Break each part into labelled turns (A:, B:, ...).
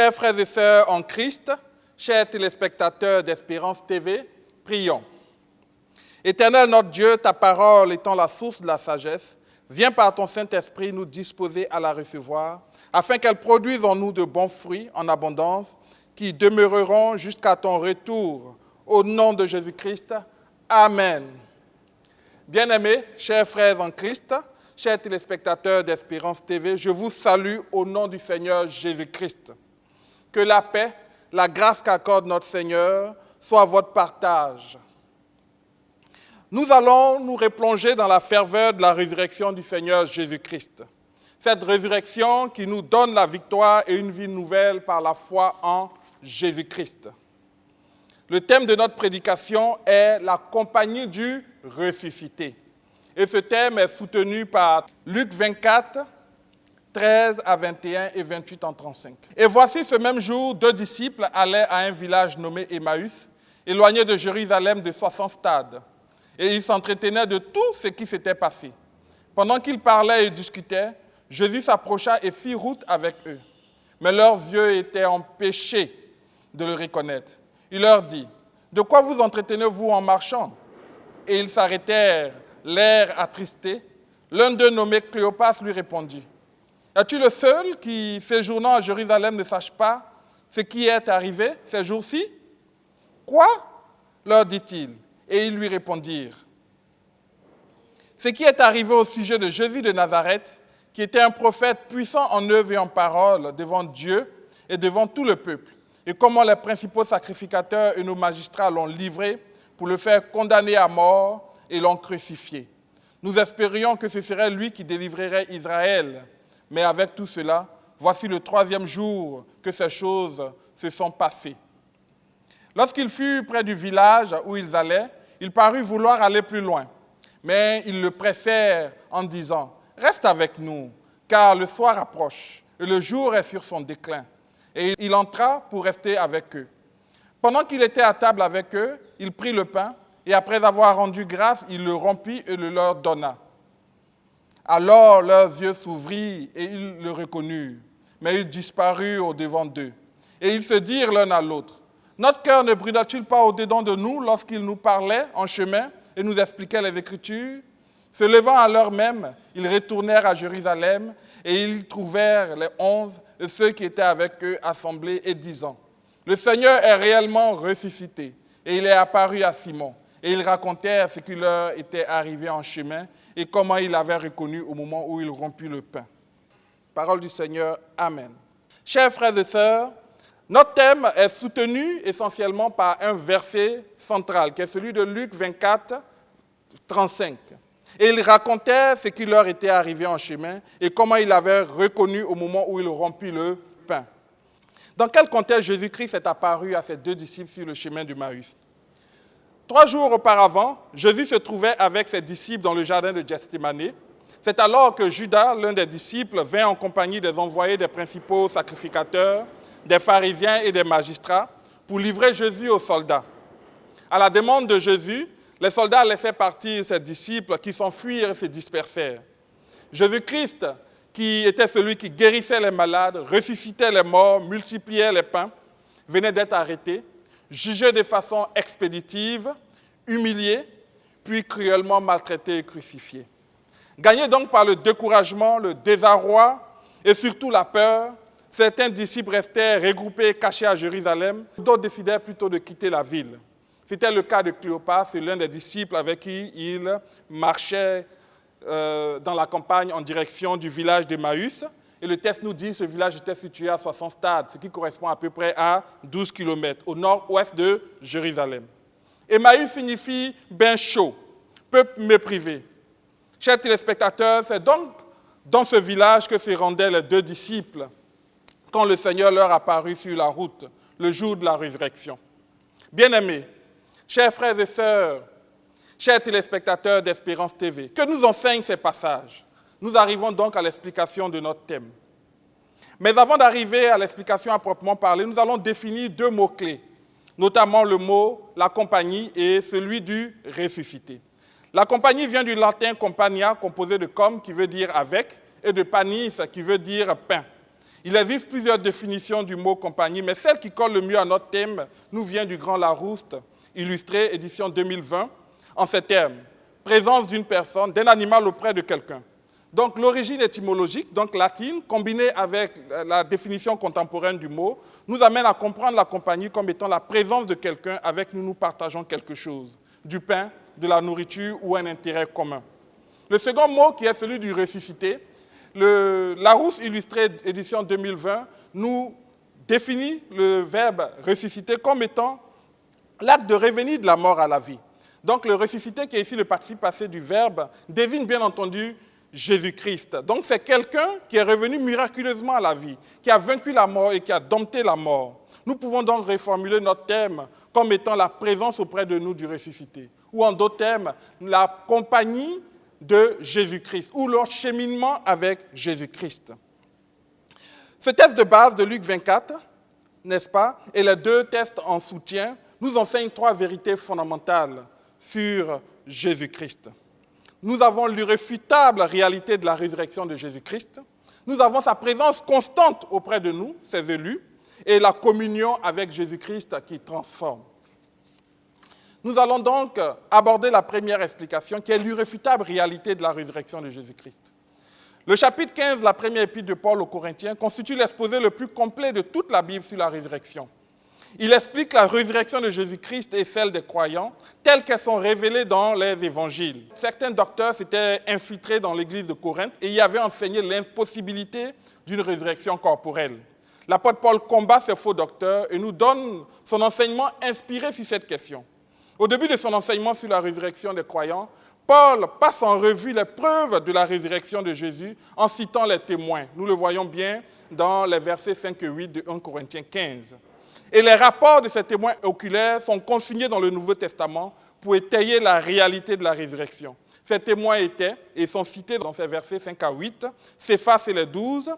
A: Chers frères et sœurs en Christ, chers téléspectateurs d'Espérance TV, prions. Éternel notre Dieu, ta parole étant la source de la sagesse, viens par ton Saint-Esprit nous disposer à la recevoir, afin qu'elle produise en nous de bons fruits en abondance, qui demeureront jusqu'à ton retour. Au nom de Jésus-Christ, Amen. Bien-aimés, chers frères en Christ, chers téléspectateurs d'Espérance TV, je vous salue au nom du Seigneur Jésus-Christ. Que la paix, la grâce qu'accorde notre Seigneur soit votre partage. Nous allons nous replonger dans la ferveur de la résurrection du Seigneur Jésus-Christ. Cette résurrection qui nous donne la victoire et une vie nouvelle par la foi en Jésus-Christ. Le thème de notre prédication est la compagnie du ressuscité. Et ce thème est soutenu par Luc 24, 13 à 21 et 28 en 35. Et voici ce même jour, 2 disciples allaient à un village nommé Emmaüs, éloigné de Jérusalem de 60 stades. Et ils s'entretenaient de tout ce qui s'était passé. Pendant qu'ils parlaient et discutaient, Jésus s'approcha et fit route avec eux. Mais leurs yeux étaient empêchés de le reconnaître. Il leur dit, « De quoi vous entretenez-vous en marchant ?» Et ils s'arrêtèrent, l'air attristé. L'un d'eux, nommé Cléopas, lui répondit, « Es-tu le seul qui, séjournant à Jérusalem, ne sache pas ce qui est arrivé ces jours-ci ?»« Quoi ?» leur dit-il. Et ils lui répondirent, « Ce qui est arrivé au sujet de Jésus de Nazareth, qui était un prophète puissant en œuvre et en parole devant Dieu et devant tout le peuple, et comment les principaux sacrificateurs et nos magistrats l'ont livré pour le faire condamner à mort et l'ont crucifié. Nous espérions que ce serait lui qui délivrerait Israël, mais avec tout cela, voici le 3e jour que ces choses se sont passées. » Lorsqu'il fut près du village où ils allaient, il parut vouloir aller plus loin. Mais ils le pressèrent en disant, « Reste avec nous, car le soir approche et le jour est sur son déclin. » Et il entra pour rester avec eux. Pendant qu'il était à table avec eux, il prit le pain et après avoir rendu grâce, il le rompit et le leur donna. Alors leurs yeux s'ouvrirent et ils le reconnurent, mais il disparut au-devant d'eux. Et ils se dirent l'un à l'autre, « Notre cœur ne brûla-t-il pas au-dedans de nous lorsqu'il nous parlait en chemin et nous expliquait les Écritures ?» Se levant à l'heure même, ils retournèrent à Jérusalem et ils trouvèrent les 11 et ceux qui étaient avec eux assemblés et disant, « Le Seigneur est réellement ressuscité et il est apparu à Simon. » Et ils racontèrent ce qui leur était arrivé en chemin et comment ils l'avaient reconnu au moment où il rompit le pain. Parole du Seigneur, Amen. Chers frères et sœurs, notre thème est soutenu essentiellement par un verset central, qui est celui de Luc 24, 35. Et ils racontaient ce qui leur était arrivé en chemin et comment ils l'avaient reconnu au moment où il rompit le pain. Dans quel contexte Jésus-Christ est apparu à ses 2 disciples sur le chemin d'Emmaüs ? 3 jours auparavant, Jésus se trouvait avec ses disciples dans le jardin de Gethsémani. C'est alors que Judas, l'un des disciples, vint en compagnie des envoyés des principaux sacrificateurs, des pharisiens et des magistrats pour livrer Jésus aux soldats. À la demande de Jésus, les soldats laissaient partir ses disciples qui s'enfuirent et se dispersèrent. Jésus-Christ, qui était celui qui guérissait les malades, ressuscitait les morts, multipliait les pains, venait d'être arrêté, jugé de façon expéditive, humilié, puis cruellement maltraité et crucifié. Gagnés donc par le découragement, le désarroi et surtout la peur, certains disciples restèrent regroupés, cachés à Jérusalem. D'autres décidèrent plutôt de quitter la ville. C'était le cas de Cléopas, c'est l'un des disciples avec qui il marchait dans la campagne en direction du village d'Emmaüs. Et le texte nous dit que ce village était situé à 60 stades, ce qui correspond à peu près à 12 km, au nord-ouest de Jérusalem. Emmaüs signifie bain chaud, peuple méprisé. Chers téléspectateurs, c'est donc dans ce village que se rendaient les 2 disciples quand le Seigneur leur apparut sur la route, le jour de la résurrection. Bien-aimés, chers frères et sœurs, chers téléspectateurs d'Espérance TV, que nous enseignent ces passages? Nous arrivons donc à l'explication de notre thème. Mais avant d'arriver à l'explication à proprement parler, nous allons définir 2 mots-clés, notamment le mot « la compagnie » et celui du « ressuscité ». La compagnie vient du latin compagnia, composé de « com » qui veut dire « avec » et de « panis » qui veut dire « pain ». Il existe plusieurs définitions du mot compagnie, mais celle qui colle le mieux à notre thème nous vient du grand Larousse, illustré, édition 2020, en ces termes. Présence d'une personne, d'un animal auprès de quelqu'un. Donc l'origine étymologique, donc latine, combinée avec la définition contemporaine du mot, nous amène à comprendre la compagnie comme étant la présence de quelqu'un avec qui nous partageons quelque chose, du pain, de la nourriture ou un intérêt commun. Le second mot, qui est celui du ressuscité, le Larousse illustré édition 2020 nous définit le verbe ressusciter comme étant l'acte de revenir de la mort à la vie. Donc le ressuscité, qui est ici le participe passé du verbe, désigne bien entendu Jésus-Christ. Donc c'est quelqu'un qui est revenu miraculeusement à la vie, qui a vaincu la mort et qui a dompté la mort. Nous pouvons donc reformuler notre thème comme étant la présence auprès de nous du ressuscité. Ou en d'autres termes, la compagnie de Jésus-Christ, ou leur cheminement avec Jésus-Christ. Ce texte de base de Luc 24, n'est-ce pas, et les deux textes en soutien, nous enseignent trois vérités fondamentales sur Jésus-Christ. Nous avons l'irréfutable réalité de la résurrection de Jésus-Christ, nous avons sa présence constante auprès de nous, ses élus, et la communion avec Jésus-Christ qui transforme. Nous allons donc aborder la première explication, qui est l'irréfutable réalité de la résurrection de Jésus-Christ. Le chapitre 15 de la première épître de Paul aux Corinthiens constitue l'exposé le plus complet de toute la Bible sur la résurrection. Il explique la résurrection de Jésus-Christ et celle des croyants, telles qu'elles sont révélées dans les évangiles. Certains docteurs s'étaient infiltrés dans l'église de Corinthe et y avaient enseigné l'impossibilité d'une résurrection corporelle. L'apôtre Paul combat ces faux docteurs et nous donne son enseignement inspiré sur cette question. Au début de son enseignement sur la résurrection des croyants, Paul passe en revue les preuves de la résurrection de Jésus en citant les témoins. Nous le voyons bien dans les versets 5 et 8 de 1 Corinthiens 15. Et les rapports de ces témoins oculaires sont consignés dans le Nouveau Testament pour étayer la réalité de la résurrection. Ces témoins étaient, et sont cités dans ces versets 5 à 8, Céphas et les 12,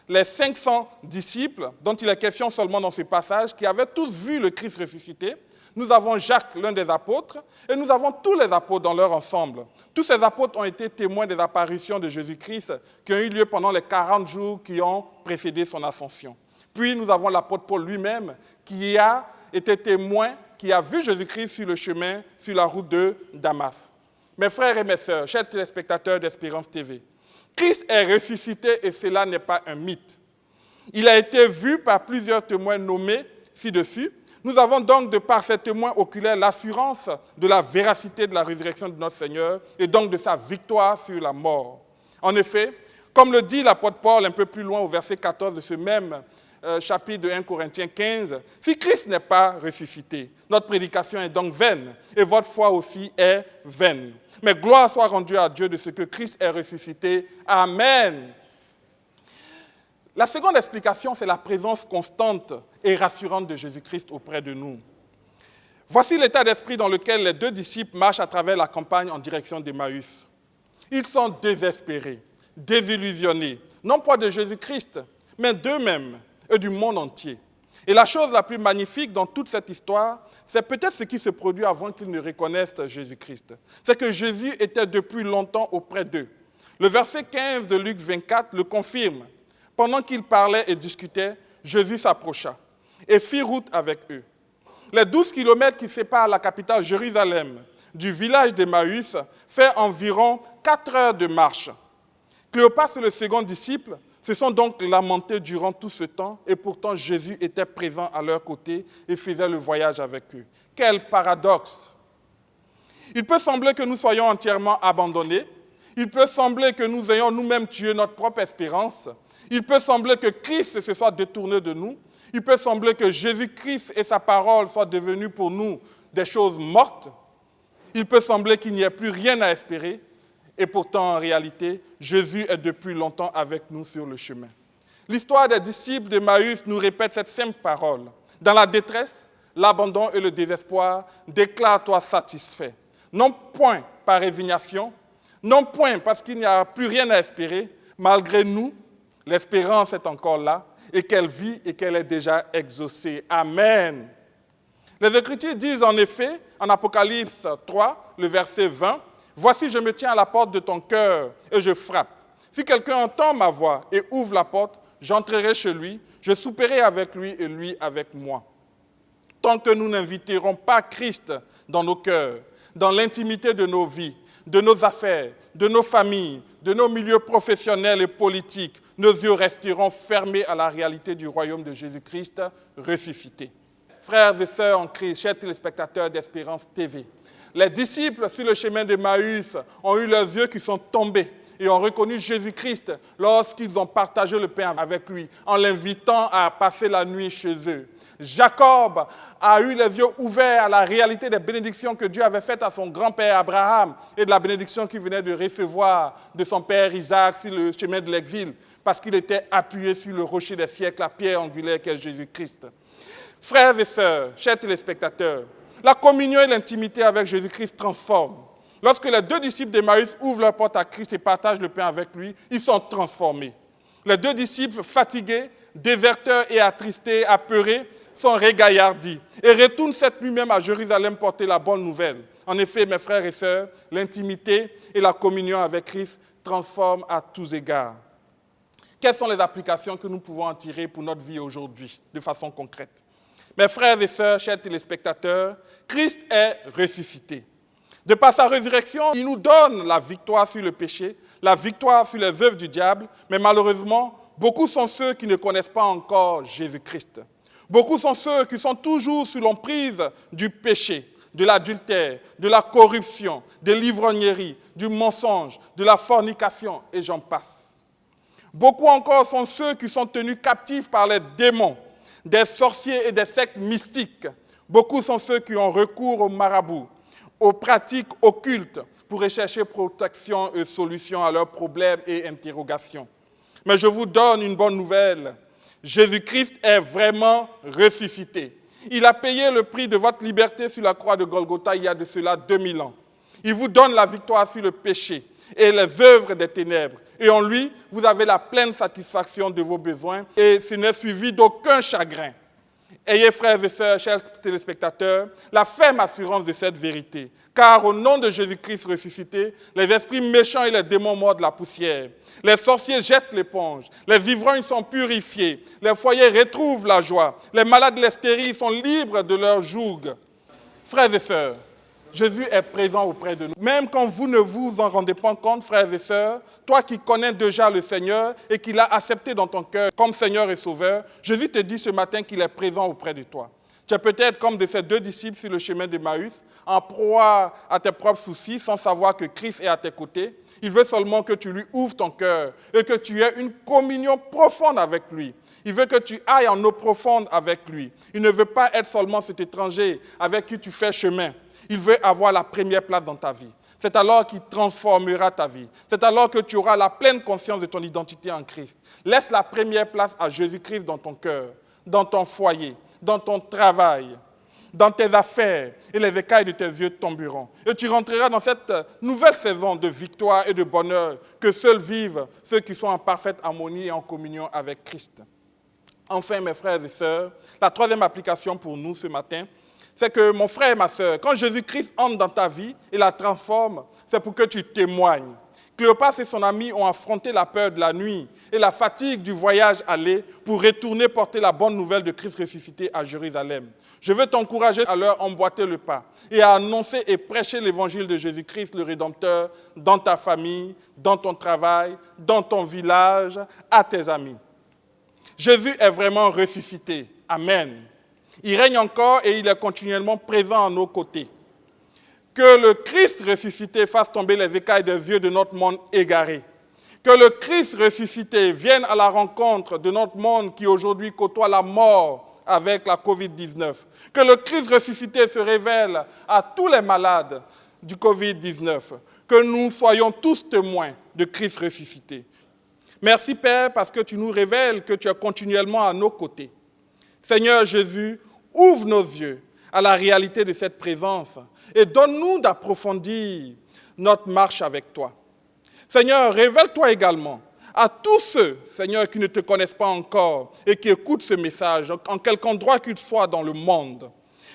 A: les 500 disciples, dont il est question seulement dans ce passage, qui avaient tous vu le Christ ressuscité. Nous avons Jacques, l'un des apôtres, et nous avons tous les apôtres dans leur ensemble. Tous ces apôtres ont été témoins des apparitions de Jésus-Christ qui ont eu lieu pendant les 40 jours qui ont précédé son ascension. Puis nous avons l'apôtre Paul lui-même qui a été témoin, qui a vu Jésus-Christ sur le chemin, sur la route de Damas. Mes frères et mes sœurs, chers téléspectateurs d'Espérance TV, Christ est ressuscité et cela n'est pas un mythe. Il a été vu par plusieurs témoins nommés ci-dessus. Nous avons donc, de par ces témoins oculaires, l'assurance de la véracité de la résurrection de notre Seigneur et donc de sa victoire sur la mort. En effet, comme le dit l'apôtre Paul un peu plus loin au verset 14 de ce même chapitre de 1 Corinthiens 15, « Si Christ n'est pas ressuscité, notre prédication est donc vaine et votre foi aussi est vaine. Mais gloire soit rendue à Dieu de ce que Christ est ressuscité. Amen. » La seconde explication, c'est la présence constante et rassurante de Jésus-Christ auprès de nous. Voici l'état d'esprit dans lequel les deux disciples marchent à travers la campagne en direction d'Emmaüs. Ils sont désespérés, désillusionnés, non pas de Jésus-Christ, mais d'eux-mêmes et du monde entier. Et la chose la plus magnifique dans toute cette histoire, c'est peut-être ce qui se produit avant qu'ils ne reconnaissent Jésus-Christ. C'est que Jésus était depuis longtemps auprès d'eux. Le verset 15 de Luc 24 le confirme. Pendant qu'ils parlaient et discutaient, Jésus s'approcha et fit route avec eux. Les 12 kilomètres qui séparent la capitale Jérusalem du village d'Emmaüs fait environ 4 heures de marche. Cléopas et le second disciple se sont donc lamentés durant tout ce temps et pourtant Jésus était présent à leur côté et faisait le voyage avec eux. Quel paradoxe! Il peut sembler que nous soyons entièrement abandonnés. Il peut sembler que nous ayons nous-mêmes tué notre propre espérance. Il peut sembler que Christ se soit détourné de nous. Il peut sembler que Jésus-Christ et sa parole soient devenus pour nous des choses mortes. Il peut sembler qu'il n'y ait plus rien à espérer. Et pourtant, en réalité, Jésus est depuis longtemps avec nous sur le chemin. L'histoire des disciples d'Emmaüs nous répète cette simple parole. Dans la détresse, l'abandon et le désespoir, déclare-toi satisfait. Non point par résignation, non point parce qu'il n'y a plus rien à espérer, malgré nous, l'espérance est encore là et qu'elle vit et qu'elle est déjà exaucée. Amen. Les Écritures disent en effet, en Apocalypse 3, le verset 20, « Voici, je me tiens à la porte de ton cœur et je frappe. Si quelqu'un entend ma voix et ouvre la porte, j'entrerai chez lui, je souperai avec lui et lui avec moi. Tant que nous n'inviterons pas Christ dans nos cœurs, dans l'intimité de nos vies, de nos affaires, de nos familles, de nos milieux professionnels et politiques, nos yeux resteront fermés à la réalité du royaume de Jésus-Christ ressuscité. Frères et sœurs en Christ, chers téléspectateurs d'Espérance TV, les disciples sur le chemin d'Emmaüs ont eu leurs yeux qui sont tombés et ont reconnu Jésus-Christ lorsqu'ils ont partagé le pain avec lui, en l'invitant à passer la nuit chez eux. Jacob a eu les yeux ouverts à la réalité des bénédictions que Dieu avait faites à son grand-père Abraham et de la bénédiction qu'il venait de recevoir de son père Isaac sur le chemin de l'exil, parce qu'il était appuyé sur le rocher des siècles, la pierre angulaire qu'est Jésus-Christ. Frères et sœurs, chers téléspectateurs, la communion et l'intimité avec Jésus-Christ transforment. Lorsque les deux disciples d'Emmaüs ouvrent leur porte à Christ et partagent le pain avec lui, ils sont transformés. Les deux disciples, fatigués, déserteurs et attristés, apeurés, sont régaillardis et retournent cette nuit même à Jérusalem porter la bonne nouvelle. En effet, mes frères et sœurs, l'intimité et la communion avec Christ transforment à tous égards. Quelles sont les applications que nous pouvons en tirer pour notre vie aujourd'hui, de façon concrète? Mes frères et sœurs, chers téléspectateurs, Christ est ressuscité. De par sa résurrection, il nous donne la victoire sur le péché, la victoire sur les œuvres du diable, mais malheureusement, beaucoup sont ceux qui ne connaissent pas encore Jésus-Christ. Beaucoup sont ceux qui sont toujours sous l'emprise du péché, de l'adultère, de la corruption, de l'ivrognerie, du mensonge, de la fornication, et j'en passe. Beaucoup encore sont ceux qui sont tenus captifs par les démons, des sorciers et des sectes mystiques. Beaucoup sont ceux qui ont recours aux marabouts, aux pratiques occultes pour rechercher protection et solution à leurs problèmes et interrogations. Mais je vous donne une bonne nouvelle. Jésus-Christ est vraiment ressuscité. Il a payé le prix de votre liberté sur la croix de Golgotha il y a de cela 2000 ans. Il vous donne la victoire sur le péché et les œuvres des ténèbres. Et en lui, vous avez la pleine satisfaction de vos besoins et ce n'est suivi d'aucun chagrin. Ayez, frères et sœurs, chers téléspectateurs, la ferme assurance de cette vérité. Car au nom de Jésus-Christ ressuscité, les esprits méchants et les démons mordent la poussière. Les sorciers jettent l'éponge. Les ivrognes sont purifiés. Les foyers retrouvent la joie. Les malades et les stériles sont libres de leur joug. Frères et sœurs, Jésus est présent auprès de nous. Même quand vous ne vous en rendez pas compte, frères et sœurs, toi qui connais déjà le Seigneur et qui l'as accepté dans ton cœur comme Seigneur et Sauveur, Jésus te dit ce matin qu'il est présent auprès de toi. Tu es peut-être comme de ces deux disciples sur le chemin d'Emmaüs, en proie à tes propres soucis, sans savoir que Christ est à tes côtés. Il veut seulement que tu lui ouvres ton cœur et que tu aies une communion profonde avec lui. Il veut que tu ailles en eau profonde avec lui. Il ne veut pas être seulement cet étranger avec qui tu fais chemin. Il veut avoir la première place dans ta vie. C'est alors qu'il transformera ta vie. C'est alors que tu auras la pleine conscience de ton identité en Christ. Laisse la première place à Jésus-Christ dans ton cœur, dans ton foyer, dans ton travail, dans tes affaires, et les écailles de tes yeux tomberont. Et tu rentreras dans cette nouvelle saison de victoire et de bonheur que seuls vivent ceux qui sont en parfaite harmonie et en communion avec Christ. Enfin, mes frères et sœurs, la troisième application pour nous ce matin, c'est que, mon frère et ma sœur, quand Jésus-Christ entre dans ta vie et la transforme, c'est pour que tu témoignes. Cléopas et son ami ont affronté la peur de la nuit et la fatigue du voyage aller pour retourner porter la bonne nouvelle de Christ ressuscité à Jérusalem. Je veux t'encourager à leur emboîter le pas et à annoncer et prêcher l'évangile de Jésus-Christ, le Rédempteur, dans ta famille, dans ton travail, dans ton village, à tes amis. Jésus est vraiment ressuscité. Amen. Il règne encore et il est continuellement présent à nos côtés. Que le Christ ressuscité fasse tomber les écailles des yeux de notre monde égaré. Que le Christ ressuscité vienne à la rencontre de notre monde qui aujourd'hui côtoie la mort avec la Covid-19. Que le Christ ressuscité se révèle à tous les malades du Covid-19. Que nous soyons tous témoins de Christ ressuscité. Merci Père parce que tu nous révèles que tu es continuellement à nos côtés. Seigneur Jésus, ouvre nos yeux à la réalité de cette présence et donne-nous d'approfondir notre marche avec toi. Seigneur, révèle-toi également à tous ceux, Seigneur, qui ne te connaissent pas encore et qui écoutent ce message, en quelque endroit qu'ils soient dans le monde.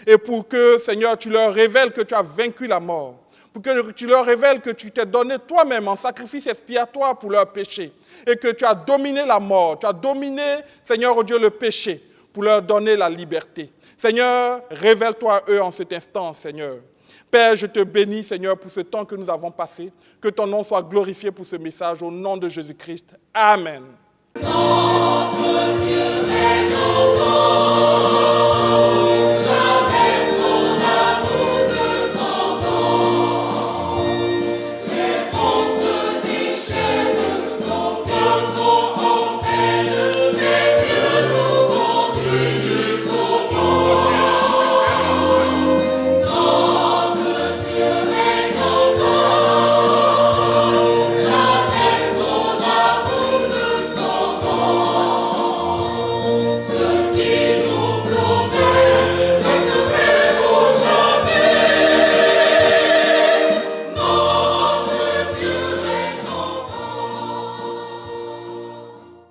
A: Et pour que, Seigneur, tu leur révèles que tu as vaincu la mort, pour que tu leur révèles que tu t'es donné toi-même en sacrifice expiatoire pour leurs péchés et que tu as dominé la mort, tu as dominé, Seigneur, oh Dieu, le péché pour leur donner la liberté. Seigneur, révèle-toi à eux en cet instant, Seigneur. Père, je te bénis, Seigneur, pour ce temps que nous avons passé. Que ton nom soit glorifié pour ce message au nom de Jésus-Christ. Amen.